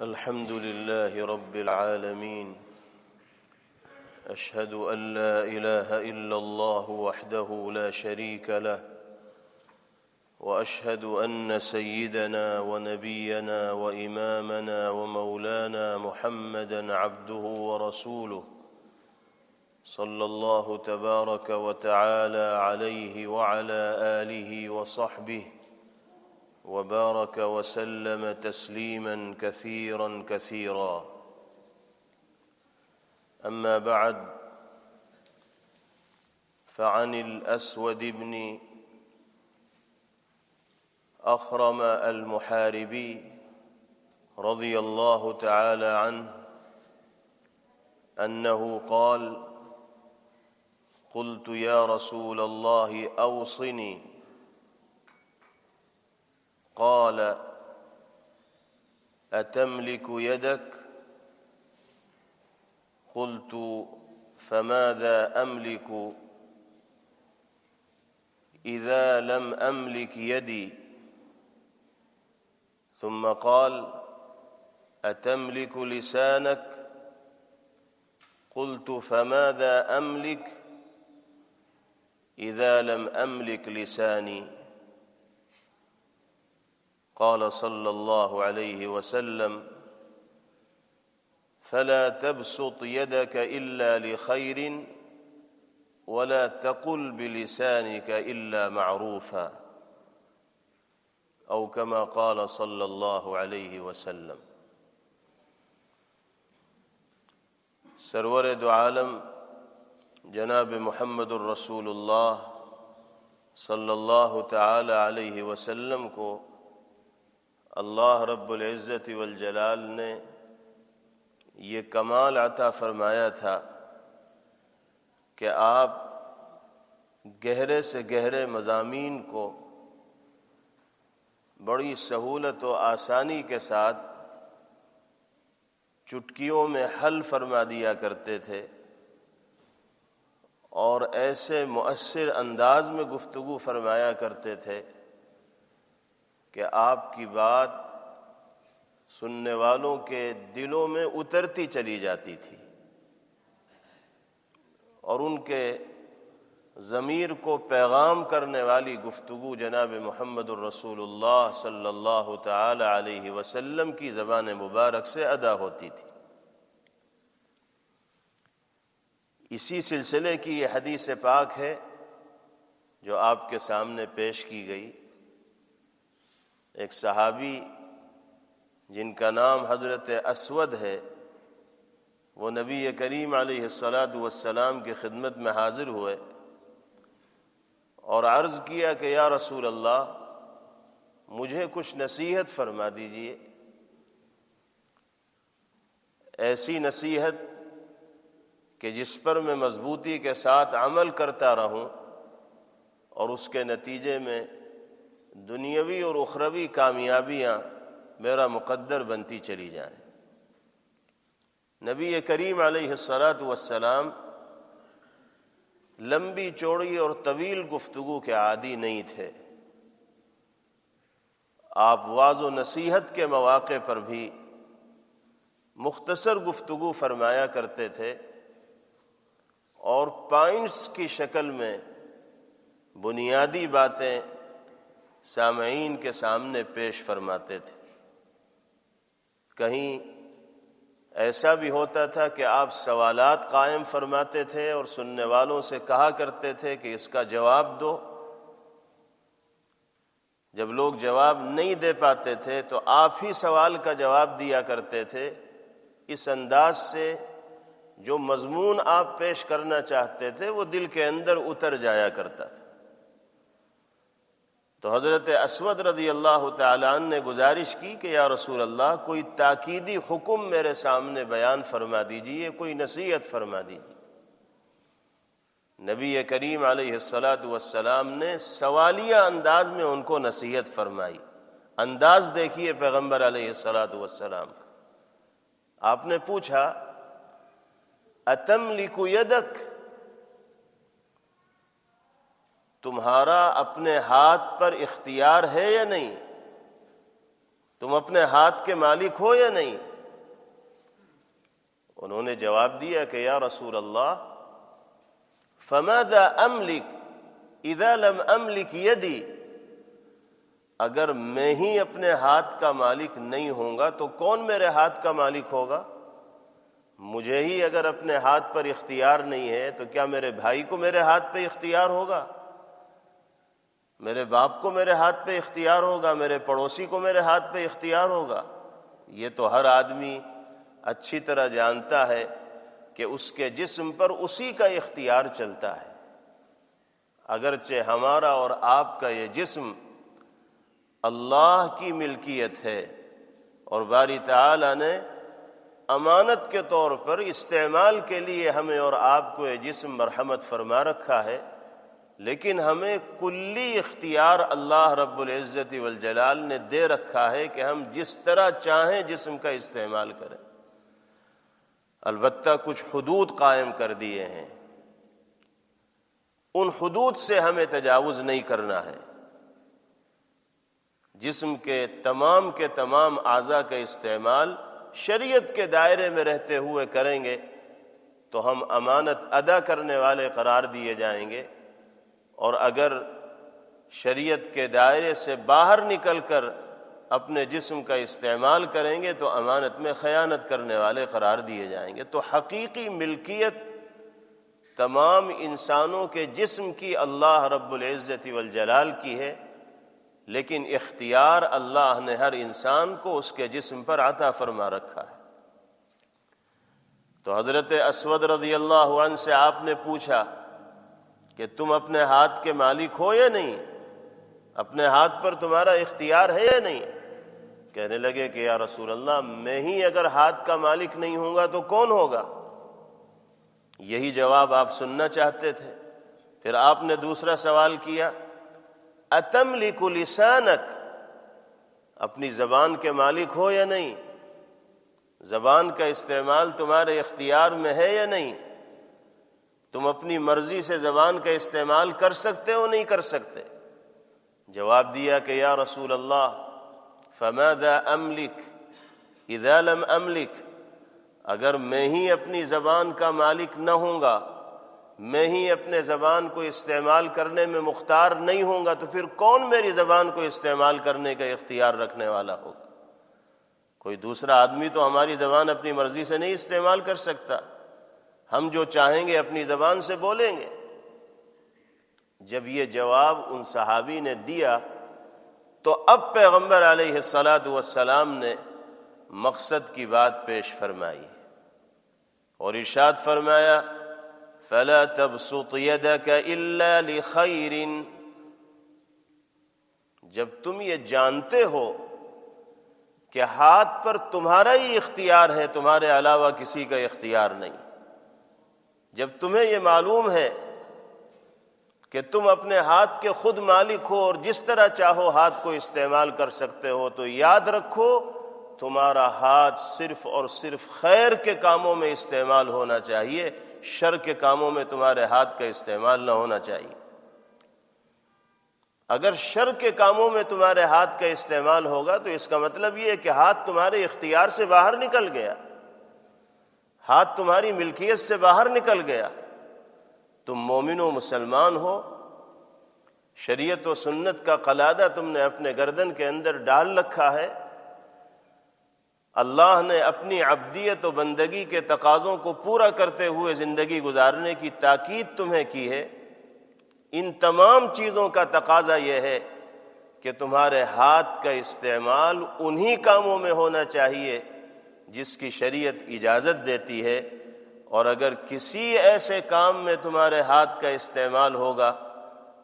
الحمد لله رب العالمين، أشهد أن لا إله إلا الله وحده لا شريك له، وأشهد أن سيدنا ونبينا وإمامنا ومولانا محمدًا عبده ورسوله، صلى الله تبارك وتعالى عليه وعلى آله وصحبه وبارك وسلم تسليما كثيرا كثيرا. أما بعد، فعن الأسود بن أخرم المحاربي رضي الله تعالى عنه أنه قال: قلت يا رسول الله أوصني، قال: أتملك يدك؟ قلت: فماذا أملك إذا لم أملك يدي؟ ثم قال: أتملك لسانك؟ قلت: فماذا أملك إذا لم أملك لساني؟ قال صلى الله عليه وسلم: فلا تبسط يدك إلا لخير، ولا تقل بلسانك إلا معروفا، أو كما قال صلى الله عليه وسلم. سرور دو عالم جناب محمد الرسول اللہ صلی اللہ تعالی علیہ وسلم کو اللہ رب العزت والجلال نے یہ کمال عطا فرمایا تھا کہ آپ گہرے سے گہرے مضامین کو بڑی سہولت و آسانی کے ساتھ چٹکیوں میں حل فرما دیا کرتے تھے، اور ایسے مؤثر انداز میں گفتگو فرمایا کرتے تھے کہ آپ کی بات سننے والوں کے دلوں میں اترتی چلی جاتی تھی، اور ان کے ضمیر کو پیغام کرنے والی گفتگو جناب محمد الرسول اللہ صلی اللہ تعالی علیہ وسلم کی زبان مبارک سے ادا ہوتی تھی۔ اسی سلسلے کی یہ حدیث پاک ہے جو آپ کے سامنے پیش کی گئی۔ ایک صحابی جن کا نام حضرت اسود ہے، وہ نبی کریم علیہ السلام کی خدمت میں حاضر ہوئے اور عرض کیا کہ یا رسول اللہ، مجھے کچھ نصیحت فرما دیجئے، ایسی نصیحت کہ جس پر میں مضبوطی کے ساتھ عمل کرتا رہوں اور اس کے نتیجے میں دنیاوی اور اخروی کامیابیاں میرا مقدر بنتی چلی جائیں۔ نبی کریم علیہ السلام لمبی چوڑی اور طویل گفتگو کے عادی نہیں تھے۔ آپ واعظ و نصیحت کے مواقع پر بھی مختصر گفتگو فرمایا کرتے تھے، اور پوائنٹس کی شکل میں بنیادی باتیں سامعین کے سامنے پیش فرماتے تھے۔ کہیں ایسا بھی ہوتا تھا کہ آپ سوالات قائم فرماتے تھے اور سننے والوں سے کہا کرتے تھے کہ اس کا جواب دو۔ جب لوگ جواب نہیں دے پاتے تھے تو آپ ہی سوال کا جواب دیا کرتے تھے۔ اس انداز سے جو مضمون آپ پیش کرنا چاہتے تھے وہ دل کے اندر اتر جایا کرتا تھا۔ تو حضرت اسود رضی اللہ تعالیٰ عنہ نے گزارش کی کہ یا رسول اللہ، کوئی تاکیدی حکم میرے سامنے بیان فرما دیجئے، کوئی نصیحت فرما دیجئے۔ نبی کریم علیہ السلام نے سوالیہ انداز میں ان کو نصیحت فرمائی۔ انداز دیکھیے پیغمبر علیہ السلام کا۔ آپ نے پوچھا: اتملک یدک؟ تمہارا اپنے ہاتھ پر اختیار ہے یا نہیں؟ تم اپنے ہاتھ کے مالک ہو یا نہیں؟ انہوں نے جواب دیا کہ یا رسول اللہ فماذا املک اذا لم املک یدی، اگر میں ہی اپنے ہاتھ کا مالک نہیں ہوں گا تو کون میرے ہاتھ کا مالک ہوگا؟ مجھے ہی اگر اپنے ہاتھ پر اختیار نہیں ہے تو کیا میرے بھائی کو میرے ہاتھ پہ اختیار ہوگا؟ میرے باپ کو میرے ہاتھ پہ اختیار ہوگا؟ میرے پڑوسی کو میرے ہاتھ پہ اختیار ہوگا؟ یہ تو ہر آدمی اچھی طرح جانتا ہے کہ اس کے جسم پر اسی کا اختیار چلتا ہے۔ اگرچہ ہمارا اور آپ کا یہ جسم اللہ کی ملکیت ہے اور باری تعالی نے امانت کے طور پر استعمال کے لیے ہمیں اور آپ کو یہ جسم مرحمت فرما رکھا ہے، لیکن ہمیں کلی اختیار اللہ رب العزت والجلال نے دے رکھا ہے کہ ہم جس طرح چاہیں جسم کا استعمال کریں۔ البتہ کچھ حدود قائم کر دیے ہیں، ان حدود سے ہمیں تجاوز نہیں کرنا ہے۔ جسم کے تمام اعضاء کا استعمال شریعت کے دائرے میں رہتے ہوئے کریں گے تو ہم امانت ادا کرنے والے قرار دیے جائیں گے، اور اگر شریعت کے دائرے سے باہر نکل کر اپنے جسم کا استعمال کریں گے تو امانت میں خیانت کرنے والے قرار دیے جائیں گے۔ تو حقیقی ملکیت تمام انسانوں کے جسم کی اللہ رب العزت والجلال کی ہے، لیکن اختیار اللہ نے ہر انسان کو اس کے جسم پر عطا فرما رکھا ہے۔ تو حضرت اسود رضی اللہ عنہ سے آپ نے پوچھا کہ تم اپنے ہاتھ کے مالک ہو یا نہیں؟ اپنے ہاتھ پر تمہارا اختیار ہے یا نہیں؟ کہنے لگے کہ یا رسول اللہ میں ہی اگر ہاتھ کا مالک نہیں ہوں گا تو کون ہوگا؟ یہی جواب آپ سننا چاہتے تھے۔ پھر آپ نے دوسرا سوال کیا، اتملک لسانک، اپنی زبان کے مالک ہو یا نہیں؟ زبان کا استعمال تمہارے اختیار میں ہے یا نہیں؟ تم اپنی مرضی سے زبان کا استعمال کر سکتے ہو نہیں کر سکتے؟ جواب دیا کہ یا رسول اللہ فماذا املک اذا لم املک، اگر میں ہی اپنی زبان کا مالک نہ ہوں گا، میں ہی اپنے زبان کو استعمال کرنے میں مختار نہیں ہوں گا، تو پھر کون میری زبان کو استعمال کرنے کا اختیار رکھنے والا ہوگا؟ کوئی دوسرا آدمی تو ہماری زبان اپنی مرضی سے نہیں استعمال کر سکتا، ہم جو چاہیں گے اپنی زبان سے بولیں گے۔ جب یہ جواب ان صحابی نے دیا تو اب پیغمبر علیہ الصلاۃ والسلام نے مقصد کی بات پیش فرمائی اور ارشاد فرمایا فَلَا تَبْسُطْ يَدَكَ إِلَّا لِخَيْرٍ، جب تم یہ جانتے ہو کہ ہاتھ پر تمہارا ہی اختیار ہے، تمہارے علاوہ کسی کا اختیار نہیں، جب تمہیں یہ معلوم ہے کہ تم اپنے ہاتھ کے خود مالک ہو اور جس طرح چاہو ہاتھ کو استعمال کر سکتے ہو، تو یاد رکھو تمہارا ہاتھ صرف اور صرف خیر کے کاموں میں استعمال ہونا چاہیے، شر کے کاموں میں تمہارے ہاتھ کا استعمال نہ ہونا چاہیے۔ اگر شر کے کاموں میں تمہارے ہاتھ کا استعمال ہوگا تو اس کا مطلب یہ ہے کہ ہاتھ تمہارے اختیار سے باہر نکل گیا، ہاتھ تمہاری ملکیت سے باہر نکل گیا۔ تم مومن و مسلمان ہو، شریعت و سنت کا قلادہ تم نے اپنے گردن کے اندر ڈال رکھا ہے، اللہ نے اپنی عبدیت و بندگی کے تقاضوں کو پورا کرتے ہوئے زندگی گزارنے کی تاکید تمہیں کی ہے۔ ان تمام چیزوں کا تقاضا یہ ہے کہ تمہارے ہاتھ کا استعمال انہی کاموں میں ہونا چاہیے جس کی شریعت اجازت دیتی ہے، اور اگر کسی ایسے کام میں تمہارے ہاتھ کا استعمال ہوگا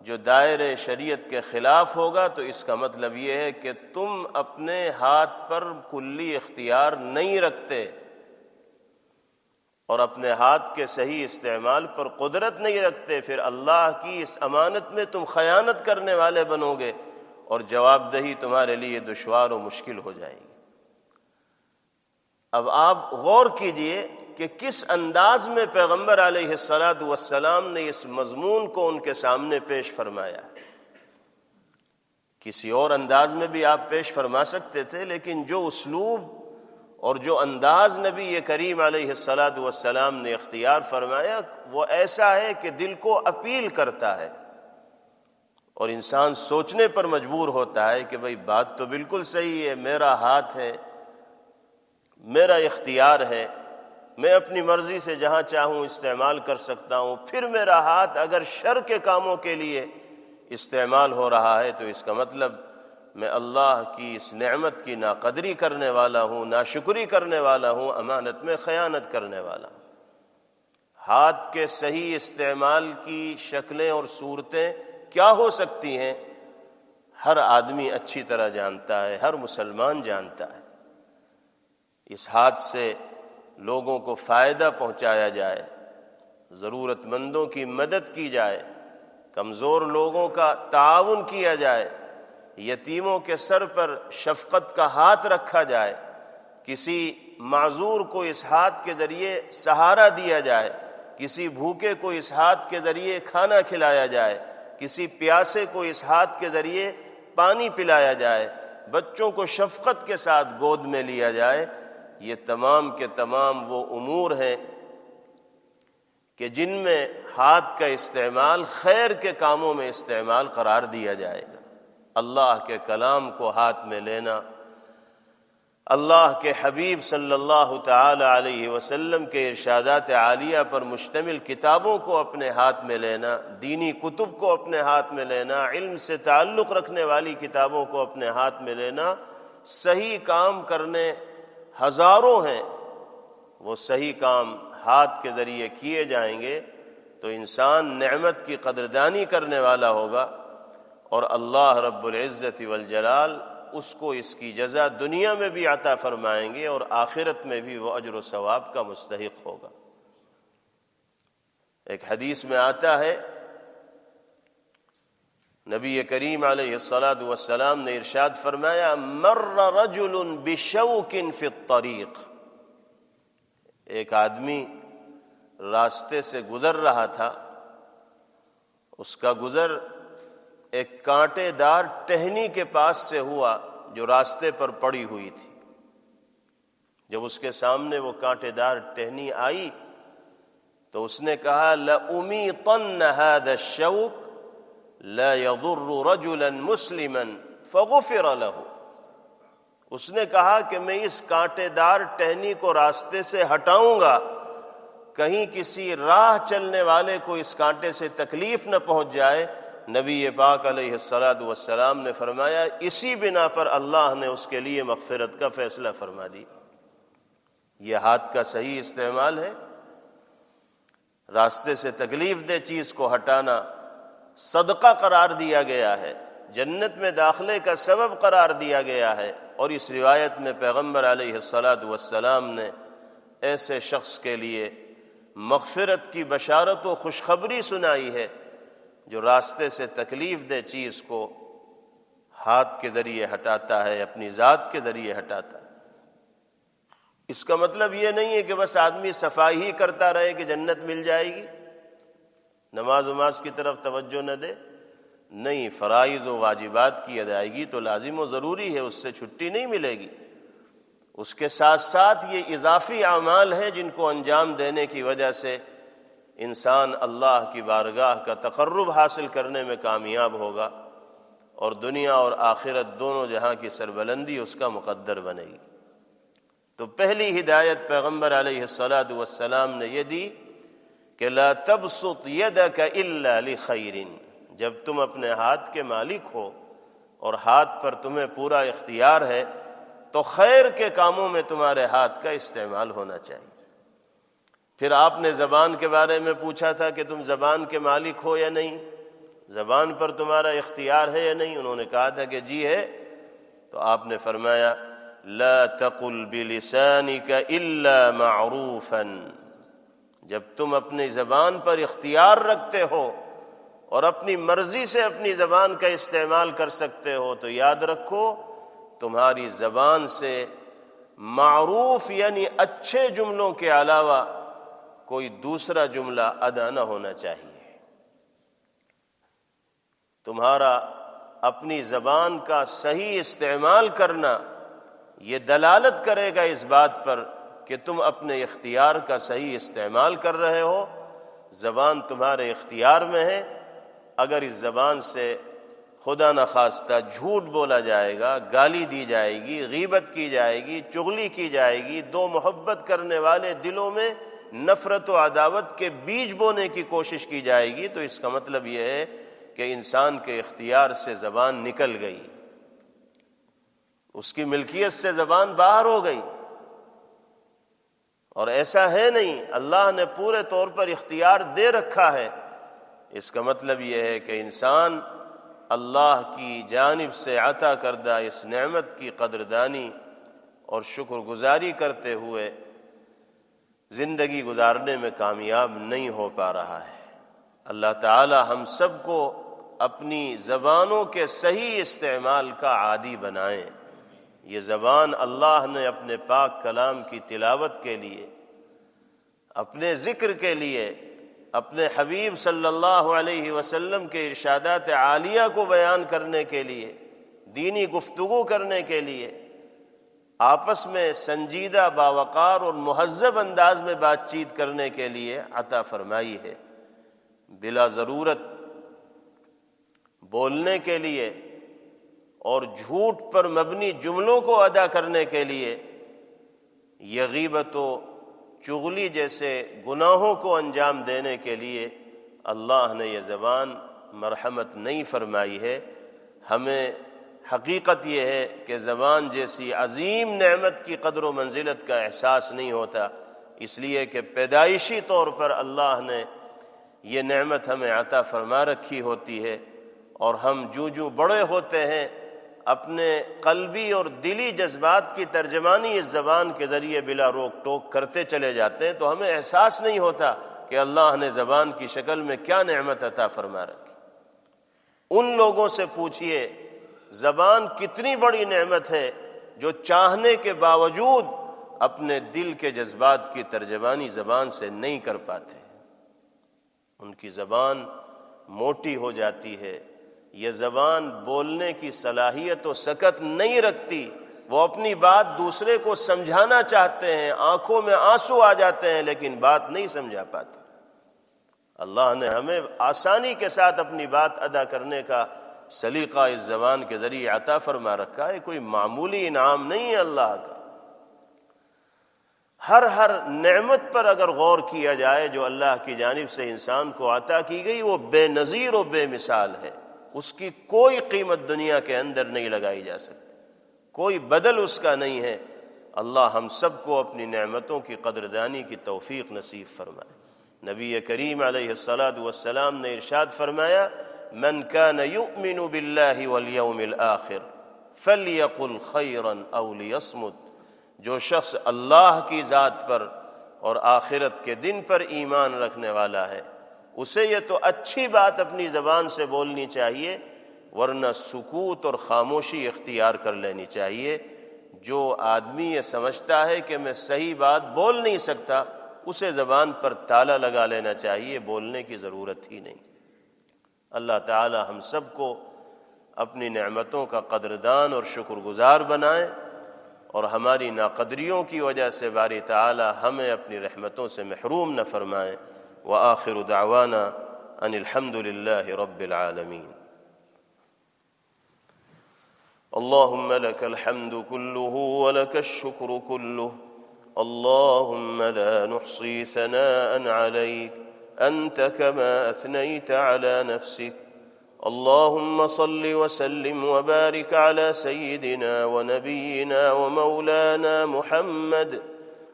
جو دائرے شریعت کے خلاف ہوگا تو اس کا مطلب یہ ہے کہ تم اپنے ہاتھ پر کلی اختیار نہیں رکھتے اور اپنے ہاتھ کے صحیح استعمال پر قدرت نہیں رکھتے، پھر اللہ کی اس امانت میں تم خیانت کرنے والے بنو گے اور جواب دہی تمہارے لیے دشوار و مشکل ہو جائے گی۔ اب آپ غور کیجئے کہ کس انداز میں پیغمبر علیہ الصلاۃ والسلام نے اس مضمون کو ان کے سامنے پیش فرمایا۔ کسی اور انداز میں بھی آپ پیش فرما سکتے تھے، لیکن جو اسلوب اور جو انداز نبی کریم علیہ الصلاۃ والسلام نے اختیار فرمایا وہ ایسا ہے کہ دل کو اپیل کرتا ہے اور انسان سوچنے پر مجبور ہوتا ہے کہ بھئی بات تو بالکل صحیح ہے، میرا ہاتھ ہے، میرا اختیار ہے، میں اپنی مرضی سے جہاں چاہوں استعمال کر سکتا ہوں، پھر میرا ہاتھ اگر شر کے کاموں کے لیے استعمال ہو رہا ہے تو اس کا مطلب میں اللہ کی اس نعمت کی ناقدری کرنے والا ہوں، ناشکری کرنے والا ہوں، امانت میں خیانت کرنے والا ہوں۔ ہاتھ کے صحیح استعمال کی شکلیں اور صورتیں کیا ہو سکتی ہیں، ہر آدمی اچھی طرح جانتا ہے، ہر مسلمان جانتا ہے۔ اس ہاتھ سے لوگوں کو فائدہ پہنچایا جائے، ضرورت مندوں کی مدد کی جائے، کمزور لوگوں کا تعاون کیا جائے، یتیموں کے سر پر شفقت کا ہاتھ رکھا جائے، کسی معذور کو اس ہاتھ کے ذریعے سہارا دیا جائے، کسی بھوکے کو اس ہاتھ کے ذریعے کھانا کھلایا جائے، کسی پیاسے کو اس ہاتھ کے ذریعے پانی پلایا جائے، بچوں کو شفقت کے ساتھ گود میں لیا جائے، یہ تمام کے تمام وہ امور ہیں کہ جن میں ہاتھ کا استعمال خیر کے کاموں میں استعمال قرار دیا جائے گا۔ اللہ کے کلام کو ہاتھ میں لینا، اللہ کے حبیب صلی اللہ تعالی علیہ وسلم کے ارشادات عالیہ پر مشتمل کتابوں کو اپنے ہاتھ میں لینا، دینی کتب کو اپنے ہاتھ میں لینا، علم سے تعلق رکھنے والی کتابوں کو اپنے ہاتھ میں لینا، صحیح کام کرنے ہزاروں ہیں، وہ صحیح کام ہاتھ کے ذریعے کیے جائیں گے تو انسان نعمت کی قدردانی کرنے والا ہوگا، اور اللہ رب العزت والجلال اس کو اس کی جزا دنیا میں بھی عطا فرمائیں گے اور آخرت میں بھی وہ اجر و ثواب کا مستحق ہوگا۔ ایک حدیث میں آتا ہے، نبی کریم علیہ الصلاۃ والسلام نے ارشاد فرمایا، مر رجل بشوک فی الطریق، ایک آدمی راستے سے گزر رہا تھا، اس کا گزر ایک کانٹے دار ٹہنی کے پاس سے ہوا جو راستے پر پڑی ہوئی تھی۔ جب اس کے سامنے وہ کانٹے دار ٹہنی آئی تو اس نے کہا، لَأُمِيطَنَّ هَذَا الشَّوْكَ لا يضر رجلا مسلما فغفر له، اس نے کہا کہ میں اس کانٹے دار ٹہنی کو راستے سے ہٹاؤں گا، کہیں کسی راہ چلنے والے کو اس کانٹے سے تکلیف نہ پہنچ جائے۔ نبی پاک علیہ الصلاۃ والسلام نے فرمایا، اسی بنا پر اللہ نے اس کے لیے مغفرت کا فیصلہ فرما دی۔ یہ ہاتھ کا صحیح استعمال ہے۔ راستے سے تکلیف دہ چیز کو ہٹانا صدقہ قرار دیا گیا ہے، جنت میں داخلے کا سبب قرار دیا گیا ہے، اور اس روایت میں پیغمبر علیہ الصلاۃ والسلام نے ایسے شخص کے لیے مغفرت کی بشارت و خوشخبری سنائی ہے جو راستے سے تکلیف دہ چیز کو ہاتھ کے ذریعے ہٹاتا ہے، اپنی ذات کے ذریعے ہٹاتا ہے۔ اس کا مطلب یہ نہیں ہے کہ بس آدمی صفائی ہی کرتا رہے کہ جنت مل جائے گی، نماز کی طرف توجہ نہ دے، نہیں، فرائض و واجبات کی ادائیگی تو لازم و ضروری ہے، اس سے چھٹی نہیں ملے گی۔ اس کے ساتھ ساتھ یہ اضافی اعمال ہیں جن کو انجام دینے کی وجہ سے انسان اللہ کی بارگاہ کا تقرب حاصل کرنے میں کامیاب ہوگا، اور دنیا اور آخرت دونوں جہاں کی سربلندی اس کا مقدر بنے گی۔ تو پہلی ہدایت پیغمبر علیہ الصلاۃ والسلام نے یہ دی کہ لا تبسط یدک الا لخیر، جب تم اپنے ہاتھ کے مالک ہو اور ہاتھ پر تمہیں پورا اختیار ہے تو خیر کے کاموں میں تمہارے ہاتھ کا استعمال ہونا چاہیے۔ پھر آپ نے زبان کے بارے میں پوچھا تھا کہ تم زبان کے مالک ہو یا نہیں، زبان پر تمہارا اختیار ہے یا نہیں؟ انہوں نے کہا تھا کہ جی ہے، تو آپ نے فرمایا، لا تقل بلسانک الا معروفا، جب تم اپنی زبان پر اختیار رکھتے ہو اور اپنی مرضی سے اپنی زبان کا استعمال کر سکتے ہو تو یاد رکھو تمہاری زبان سے معروف یعنی اچھے جملوں کے علاوہ کوئی دوسرا جملہ ادا نہ ہونا چاہیے۔ تمہارا اپنی زبان کا صحیح استعمال کرنا یہ دلالت کرے گا اس بات پر کہ تم اپنے اختیار کا صحیح استعمال کر رہے ہو۔ زبان تمہارے اختیار میں ہے، اگر اس زبان سے خدا نخواستہ جھوٹ بولا جائے گا، گالی دی جائے گی، غیبت کی جائے گی، چغلی کی جائے گی، دو محبت کرنے والے دلوں میں نفرت و عداوت کے بیج بونے کی کوشش کی جائے گی، تو اس کا مطلب یہ ہے کہ انسان کے اختیار سے زبان نکل گئی، اس کی ملکیت سے زبان باہر ہو گئی۔ اور ایسا ہے نہیں، اللہ نے پورے طور پر اختیار دے رکھا ہے۔ اس کا مطلب یہ ہے کہ انسان اللہ کی جانب سے عطا کردہ اس نعمت کی قدردانی اور شکر گزاری کرتے ہوئے زندگی گزارنے میں کامیاب نہیں ہو پا رہا ہے۔ اللہ تعالی ہم سب کو اپنی زبانوں کے صحیح استعمال کا عادی بنائیں۔ یہ زبان اللہ نے اپنے پاک کلام کی تلاوت کے لیے، اپنے ذکر کے لیے، اپنے حبیب صلی اللہ علیہ وسلم کے ارشادات عالیہ کو بیان کرنے کے لیے، دینی گفتگو کرنے کے لیے، آپس میں سنجیدہ، باوقار اور مہذب انداز میں بات چیت کرنے کے لیے عطا فرمائی ہے۔ بلا ضرورت بولنے کے لیے اور جھوٹ پر مبنی جملوں کو ادا کرنے کے لیے، یہ غیبت و چغلی جیسے گناہوں کو انجام دینے کے لیے اللہ نے یہ زبان مرحمت نہیں فرمائی ہے۔ ہمیں حقیقت یہ ہے کہ زبان جیسی عظیم نعمت کی قدر و منزلت کا احساس نہیں ہوتا، اس لیے کہ پیدائشی طور پر اللہ نے یہ نعمت ہمیں عطا فرما رکھی ہوتی ہے، اور ہم جو بڑے ہوتے ہیں اپنے قلبی اور دلی جذبات کی ترجمانی اس زبان کے ذریعے بلا روک ٹوک کرتے چلے جاتے ہیں، تو ہمیں احساس نہیں ہوتا کہ اللہ نے زبان کی شکل میں کیا نعمت عطا فرما رکھی۔ ان لوگوں سے پوچھئے زبان کتنی بڑی نعمت ہے جو چاہنے کے باوجود اپنے دل کے جذبات کی ترجمانی زبان سے نہیں کر پاتے، ان کی زبان موٹی ہو جاتی ہے، یہ زبان بولنے کی صلاحیت و سکت نہیں رکھتی، وہ اپنی بات دوسرے کو سمجھانا چاہتے ہیں، آنکھوں میں آنسو آ جاتے ہیں لیکن بات نہیں سمجھا پاتے۔ اللہ نے ہمیں آسانی کے ساتھ اپنی بات ادا کرنے کا سلیقہ اس زبان کے ذریعے عطا فرما رکھا ہے، کوئی معمولی انعام نہیں ہے اللہ کا۔ ہر نعمت پر اگر غور کیا جائے جو اللہ کی جانب سے انسان کو عطا کی گئی، وہ بے نظیر و بے مثال ہے، اس کی کوئی قیمت دنیا کے اندر نہیں لگائی جا سکتی، کوئی بدل اس کا نہیں ہے۔ اللہ ہم سب کو اپنی نعمتوں کی قدردانی کی توفیق نصیب فرمائے۔ نبی کریم علیہ الصلاۃ والسلام نے ارشاد فرمایا، من کان یؤمن باللہ والیوم الآخر فلیقل خیرا او لیصمت، جو شخص اللہ کی ذات پر اور آخرت کے دن پر ایمان رکھنے والا ہے، اسے یہ تو اچھی بات اپنی زبان سے بولنی چاہیے، ورنہ سکوت اور خاموشی اختیار کر لینی چاہیے۔ جو آدمی یہ سمجھتا ہے کہ میں صحیح بات بول نہیں سکتا، اسے زبان پر تالا لگا لینا چاہیے، بولنے کی ضرورت ہی نہیں۔ اللہ تعالی ہم سب کو اپنی نعمتوں کا قدردان اور شکر گزار بنائیں، اور ہماری ناقدریوں کی وجہ سے باری تعالی ہمیں اپنی رحمتوں سے محروم نہ فرمائیں۔ وآخر دعوانا ان الحمد للہ رب العالمین۔ اللهم لك الحمد كله ولك الشكر كله، اللهم لا نحصي ثناء عليك أنت كما أثنيت على نفسك، اللهم صل وسلم وبارك على سيدنا ونبينا ومولانا محمد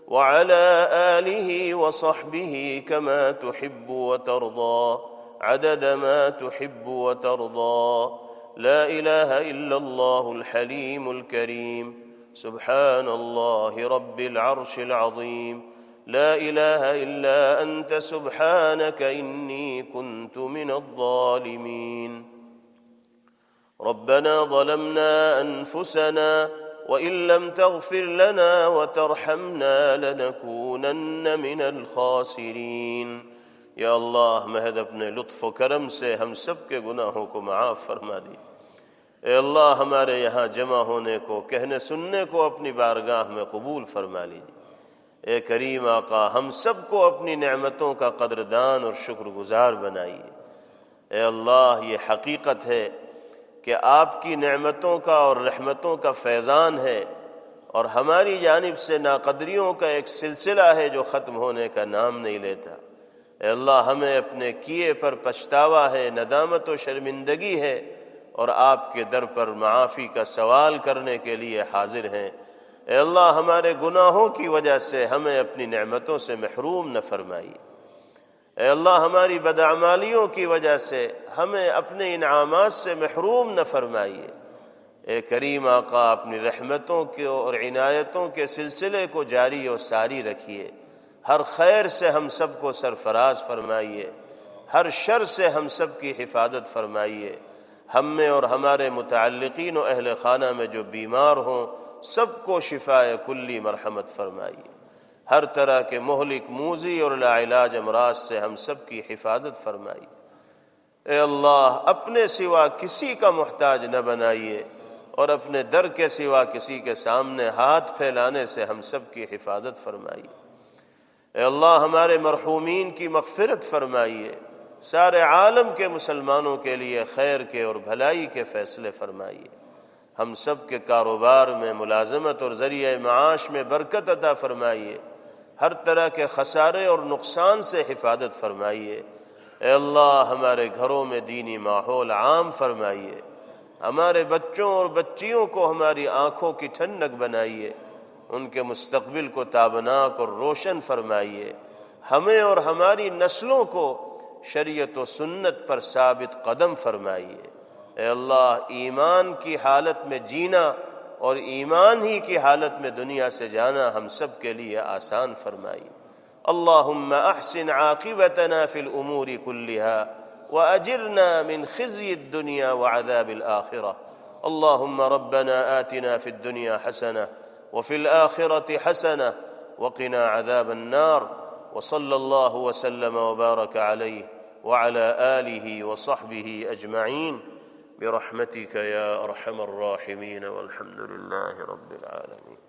وعلى آله وصحبه كما تحب وترضى عدد ما تحب وترضى، لا إله إلا الله الحليم الكريم، سبحان الله رب العرش العظيم، لا إله إلا أنت سبحانك إني كنت من الظالمين، ربنا ظلمنا أنفسنا وإن لم تغفر لنا وترحمنا لنكونن من الخاسرين۔ یا اللہ، محض اپنے لطف و کرم سے ہم سب کے گناہوں کو معاف فرما دی، اے اللہ ہمارے یہاں جمع ہونے کو، کہنے سننے کو اپنی بارگاہ میں قبول فرما لیجیے۔ اے کریم آقا ہم سب کو اپنی نعمتوں کا قدردان اور شکر گزار بنائیے۔ اے اللہ یہ حقیقت ہے کہ آپ کی نعمتوں کا اور رحمتوں کا فیضان ہے، اور ہماری جانب سے ناقدریوں کا ایک سلسلہ ہے جو ختم ہونے کا نام نہیں لیتا۔ اے اللہ ہمیں اپنے کیے پر پچھتاوا ہے، ندامت و شرمندگی ہے، اور آپ کے در پر معافی کا سوال کرنے کے لیے حاضر ہیں۔ اے اللہ ہمارے گناہوں کی وجہ سے ہمیں اپنی نعمتوں سے محروم نہ فرمائیے۔ اے اللہ ہماری بدعمالیوں کی وجہ سے ہمیں اپنے انعامات سے محروم نہ فرمائیے۔ اے کریم آقا اپنی رحمتوں کے اور عنایتوں کے سلسلے کو جاری و ساری رکھیے، ہر خیر سے ہم سب کو سرفراز فرمائیے، ہر شر سے ہم سب کی حفاظت فرمائیے۔ ہم میں اور ہمارے متعلقین و اہل خانہ میں جو بیمار ہوں سب کو شفاء کلی مرحمت فرمائیے، ہر طرح کے مہلک موذی اور لا علاج امراض سے ہم سب کی حفاظت فرمائیے۔ اے اللہ اپنے سوا کسی کا محتاج نہ بنائیے، اور اپنے در کے سوا کسی کے سامنے ہاتھ پھیلانے سے ہم سب کی حفاظت فرمائیے۔ اے اللہ ہمارے مرحومین کی مغفرت فرمائیے، سارے عالم کے مسلمانوں کے لیے خیر کے اور بھلائی کے فیصلے فرمائیے۔ ہم سب کے کاروبار میں، ملازمت اور ذریعہ معاش میں برکت عطا فرمائیے، ہر طرح کے خسارے اور نقصان سے حفاظت فرمائیے۔ اے اللہ ہمارے گھروں میں دینی ماحول عام فرمائیے، ہمارے بچوں اور بچیوں کو ہماری آنکھوں کی ٹھنڈک بنائیے، ان کے مستقبل کو تابناک اور روشن فرمائیے، ہمیں اور ہماری نسلوں کو شریعت و سنت پر ثابت قدم فرمائیے۔ اے اللہ ایمان کی حالت میں جینا اور ایمان ہی کی حالت میں دنیا سے جانا ہم سب کے لیے آسان فرمائیے۔ اللہم احسن عاقبتنا فی الامور کلہا واجرنا من خزی الدنیا وعذاب الآخرہ۔ اللہم ربنا آتنا فی الدنیا حسنہ وفی الآخرة حسنہ وقنا عذاب النار، وصلی اللہ وسلم وبارک علیہ وعلى آلہ وصحبہ اجمعین برحمتک یا ارحم الراحمین، والحمد للہ رب العالمین۔